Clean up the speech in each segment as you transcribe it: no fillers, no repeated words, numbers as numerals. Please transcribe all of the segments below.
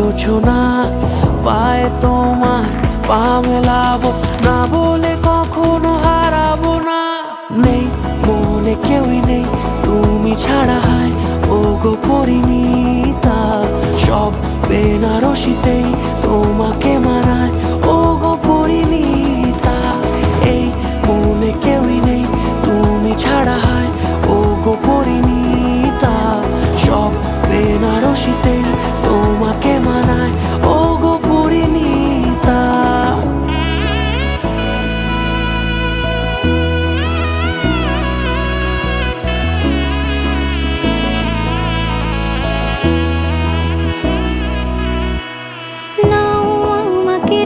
জোছনা পায়ে তোমার পা মেলাবো না বলে কখনো হারাবো না। নেই মনে কেউই নেই তুমি ছাড়া, হায় ও গো পরিণীতা। সব বেনারসিতেই তোমাকে মানায় ও গো পরিণীতা। এই মনে কেউই নেই তুমি ছাড়া, হায় ও গো পরিণীতা। সব বেনারসিতেই তোমাকে মানায় ও গো পরিণীতা।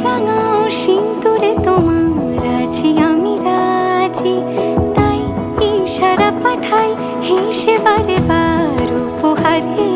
রাঙাও সিঁদুরে তোমার আছি আমি রাজি, তাই ইশারা পাঠাই হেসে বারে বার উপহারে।